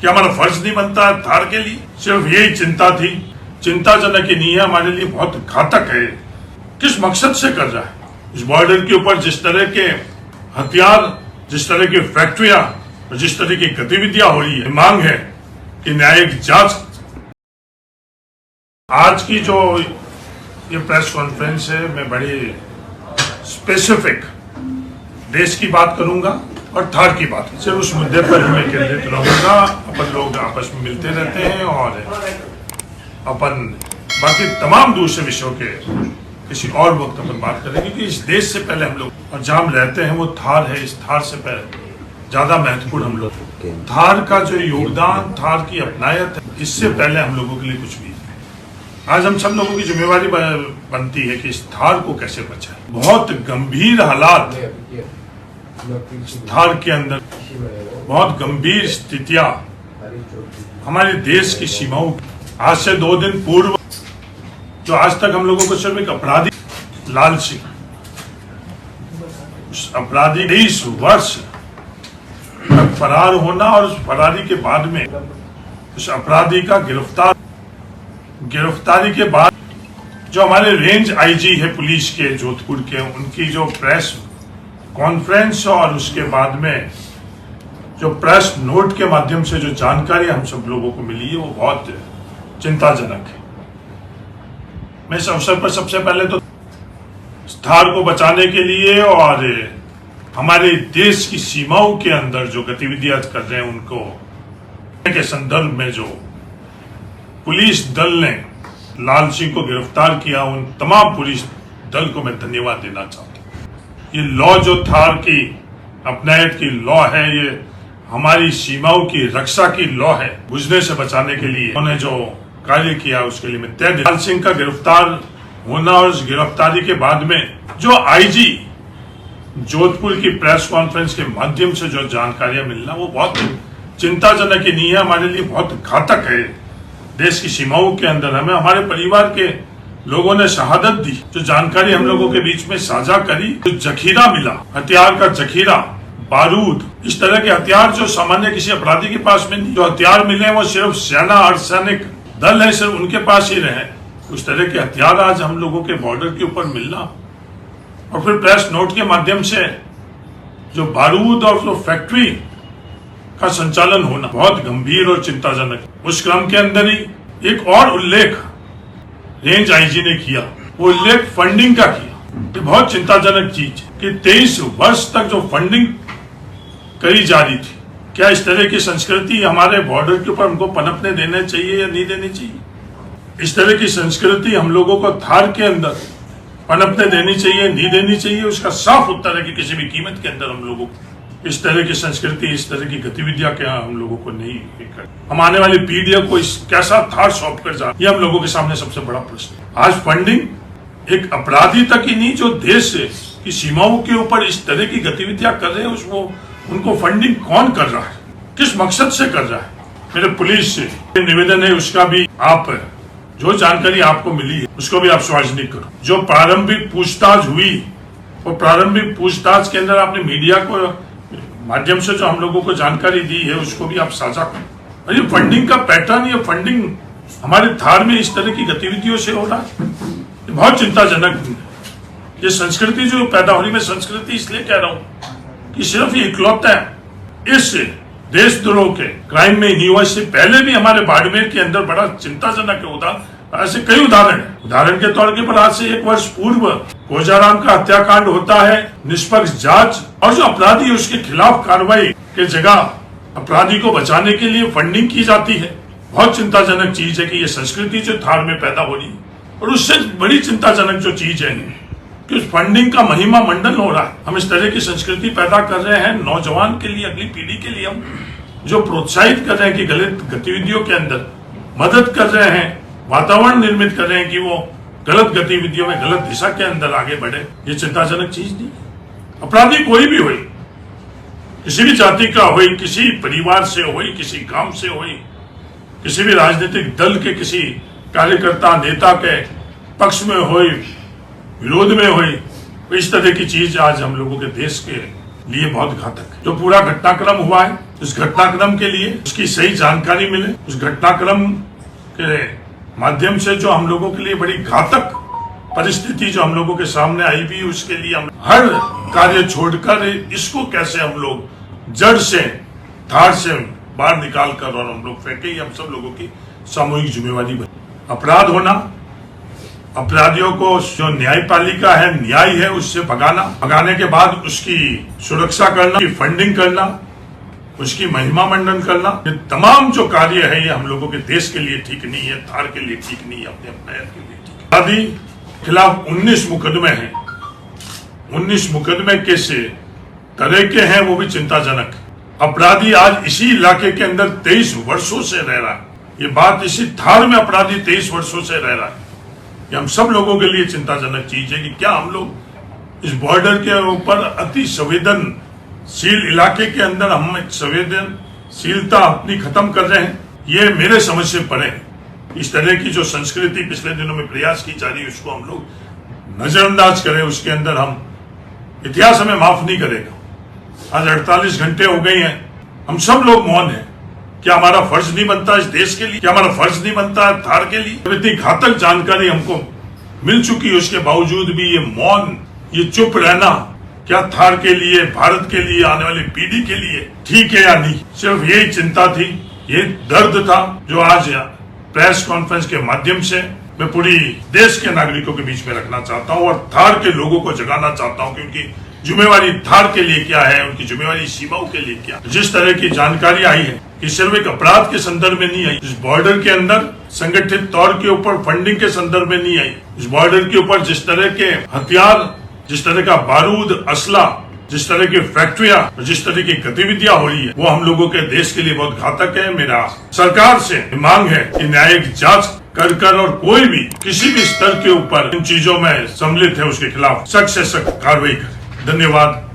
क्या हमारा फर्ज नहीं बनता है थार के लिए? सिर्फ यही चिंता थी, चिंताजनक ही नहीं है, हमारे लिए बहुत घातक है। किस मकसद से कर रहा है? इस बॉर्डर के ऊपर जिस तरह के हथियार, जिस तरह की फैक्ट्रियां और जिस तरह की गतिविधियां हो रही है, मांग है कि न्यायिक जांच। आज की जो ये प्रेस कॉन्फ्रेंस है, मैं बड़ी स्पेसिफिक देश की बात करूंगा और थार की बात, सिर्फ उस मुद्दे पर ही मैं केंद्रित रहूंगा। अपन लोग आपस में मिलते रहते हैं और अपन बाकी तमाम दूसरे विषयों के किसी और वक्त अपन बात करेंगे, क्योंकि इस देश से पहले हम लोग और जहाँ हम रहते हैं वो थार है। इस थार से पहले ज्यादा महत्वपूर्ण हम लोग थार का जो योगदान, थार की अपनायत है, इससे पहले हम लोगों के लिए कुछ भी। आज हम सब लोगों की जिम्मेवारी बनती है कि इस थार को कैसे बचाएं। बहुत गंभीर हालात थार के अंदर, बहुत गंभीर स्थितियां हमारे देश की सीमाओं। आज से 2 दिन पूर्व जो आज तक हम लोगों को सिर्फ एक अपराधी लाल सिंह, उस अपराधी 23 वर्ष तक फरार होना और उस फरारी के बाद में उस अपराधी का गिरफ्तारी के बाद जो हमारे रेंज आईजी है पुलिस के जोधपुर के, उनकी जो प्रेस कॉन्फ्रेंस और उसके बाद में जो प्रेस नोट के माध्यम से जो जानकारी हम सब लोगों को मिली है, वो बहुत चिंताजनक है। मैं इस अवसर पर सबसे पहले तो थार को बचाने के लिए और हमारे देश की सीमाओं के अंदर जो गतिविधियां कर रहे हैं उनको के संदर्भ में जो पुलिस दल ने लाल सिंह को गिरफ्तार किया, उन तमाम पुलिस दल को मैं धन्यवाद देना चाहता हूँ। ये लॉ जो थार की अपनायत की लॉ है, ये हमारी सीमाओं की रक्षा की लॉ है। बुझने से बचाने के लिए उन्होंने जो कार्य किया उसके लिए मैं तय। लाल सिंह का गिरफ्तार होना और उस गिरफ्तारी के बाद में जो आईजी जोधपुर की प्रेस कॉन्फ्रेंस के माध्यम से जो जानकारियां मिलना, वो बहुत चिंताजनक ही नहीं है, हमारे लिए बहुत घातक है। देश की सीमाओं के अंदर हमें हमारे परिवार के लोगों ने शहादत दी, जो जानकारी हम लोगों के बीच में साझा करी, जो जखीरा मिला, हथियार का जखीरा, बारूद, इस तरह के हथियार जो सामान्य किसी अपराधी के पास में नहीं, जो हथियार मिले वो सिर्फ सेना अर्धसैनिक दल है, सिर्फ उनके पास ही रहे। उस तरह के हथियार आज हम लोगों के बॉर्डर के ऊपर मिलना और फिर प्रेस नोट के माध्यम से जो बारूद और जो फैक्ट्री का संचालन होना बहुत गंभीर और चिंताजनक। उस क्रम के अंदर ही एक और उल्लेख रेंज आईजी ने किया, वो उल्लेख फंडिंग का किया। ये बहुत चिंताजनक चीज कि 23 वर्ष तक जो फंडिंग करी जा रही थी, क्या इस तरह की संस्कृति हमारे बॉर्डर के ऊपर हमको पनपने देना चाहिए या नहीं देनी चाहिए? इस तरह की संस्कृति हम लोगों को थार के अंदर पनपने देनी चाहिए, नहीं देनी चाहिए? उसका साफ उत्तर है कि किसी भी कीमत के अंदर हम लोगों को इस तरह की संस्कृति, इस तरह की गतिविधियां क्या हम लोगों को नहीं कर। हम आने वाली पीढ़ियों को इस कैसा थार सौंप कर जा, ये हम लोगों के सामने सबसे बड़ा प्रश्न। आज फंडिंग एक अपराधी तक ही नहीं, जो देश की सीमाओं के ऊपर इस तरह की गतिविधियां कर रहे हैं, उसको उनको फंडिंग कौन कर रहा है, किस मकसद से कर रहा है? मेरे पुलिस से निवेदन है, उसका भी आप जो जानकारी आपको मिली है उसको भी आप सार्वजनिक करो। जो प्रारंभिक पूछताछ हुई, वो प्रारंभिक पूछताछ के अंदर आपने मीडिया को माध्यम से जो हम लोगों को जानकारी दी है उसको भी आप साझा करो। और ये फंडिंग का पैटर्न, ये फंडिंग हमारे थार में इस तरह की गतिविधियों से हो रहा है, ये बहुत चिंताजनक है। ये संस्कृति जो पैदा हो रही, मैं संस्कृति इसलिए कह रहा हूँ कि सिर्फ ये इकलौता है इस देशद्रोह के क्राइम में नहीं हुआ, इससे पहले भी हमारे बाड़मेर के अंदर बड़ा चिंताजनक है। उदाहरण ऐसे कई उदाहरण है। उदाहरण के तौर पर आज से 1 वर्ष पूर्व कोजाराम का हत्याकांड होता है, निष्पक्ष जांच और जो अपराधी उसके खिलाफ कार्रवाई के जगह अपराधी को बचाने के लिए फंडिंग की जाती है। बहुत चिंताजनक चीज है कि ये संस्कृति जो थार में पैदा हो रही है। और उससे बड़ी चिंताजनक जो चीज है कि उस फंडिंग का महिमा मंडन हो रहा है। हम इस तरह की संस्कृति पैदा कर रहे हैं नौजवान के लिए, अगली पीढ़ी के लिए, हम जो प्रोत्साहित कर रहे हैं कि गलत गतिविधियों के अंदर मदद कर रहे हैं, वातावरण निर्मित कर रहे हैं कि वो गलत गतिविधियों में, गलत दिशा के अंदर आगे बढ़े। ये चिंताजनक चीज नहीं। अपराधी कोई भी हो, किसी भी जाति का हो, किसी परिवार से हो, किसी गांव से हो, किसी भी राजनीतिक दल के किसी कार्यकर्ता नेता के पक्ष में हो, विरोध में हो, इस तरह की चीज आज हम लोगों के देश के लिए बहुत घातक है। जो पूरा घटनाक्रम हुआ है उस घटनाक्रम के लिए उसकी सही जानकारी मिले, उस घटनाक्रम के माध्यम से जो हम लोगों के लिए बड़ी घातक परिस्थिति जो हम लोगों के सामने आई भी, उसके लिए हम हर कार्य छोड़कर इसको कैसे हम लोग जड़ से धार से बाहर निकाल कर और हम लोग फेंके, हम सब लोगों की सामूहिक जिम्मेवारी बनी। अपराध होना, अपराधियों को जो न्यायपालिका है, न्याय है, उससे भगाने के बाद उसकी सुरक्षा करना, उसकी फंडिंग करना, उसकी महिमा मंडन करना, ये तमाम जो कार्य है ये हम लोगों के देश के लिए ठीक नहीं है, थार के लिए ठीक नहीं है, अपने अपराध के लिए ठीक है। अपराधी खिलाफ 19 मुकदमे हैं। 19 मुकदमे कैसे तरह के हैं वो भी चिंताजनक। अपराधी आज इसी इलाके के अंदर 23 वर्षों से रह रहा है। ये बात इसी थार में अपराधी 23 वर्षों से रह रहा है। ये हम सब लोगों के लिए चिंताजनक चीज है कि क्या हम लोग इस बॉर्डर के ऊपर अति संवेदनशील इलाके के अंदर हम एक संवेदनशीलता अपनी खत्म कर रहे हैं। ये मेरे समझ से परे इस तरह की जो संस्कृति पिछले दिनों में प्रयास की जा रही है उसको हम लोग नजरअंदाज करें, उसके अंदर हम इतिहास हमें माफ नहीं करेगा। आज 48 घंटे हो गए हैं, हम सब लोग मौन हैं। क्या हमारा फर्ज नहीं बनता इस देश के लिए? क्या हमारा फर्ज नहीं बनता है थार के लिए? तो इतनी घातक जानकारी हमको मिल चुकी है, उसके बावजूद भी ये मौन, ये चुप रहना, क्या थार के लिए, भारत के लिए, आने वाली पीढ़ी के लिए ठीक है या नहीं? सिर्फ यही चिंता थी, ये दर्द था जो आज प्रेस कॉन्फ्रेंस के माध्यम से मैं पूरी देश के नागरिकों के बीच में रखना चाहता हूँ और थार के लोगों को जगाना चाहता हूँ कि उनकी जिम्मेवारी थार के लिए क्या है, उनकी जिम्मेवारी सीमाओं के लिए क्या। जिस तरह की जानकारी आई है कि सिर्फ एक अपराध के संदर्भ में नहीं आई, इस बॉर्डर के अंदर संगठित तौर के ऊपर फंडिंग के संदर्भ में नहीं आई, इस बॉर्डर के ऊपर जिस तरह के हथियार, जिस तरह का बारूद, असला, जिस तरह की फैक्ट्रियां, जिस तरह की गतिविधियां हो रही है वो हम लोगों के देश के लिए बहुत घातक है। मेरा सरकार से मांग है कि न्यायिक जांच कर और कोई भी किसी भी स्तर के ऊपर इन चीजों में सम्मिलित है उसके खिलाफ सख्त से सख्त कार्रवाई करे। धन्यवाद।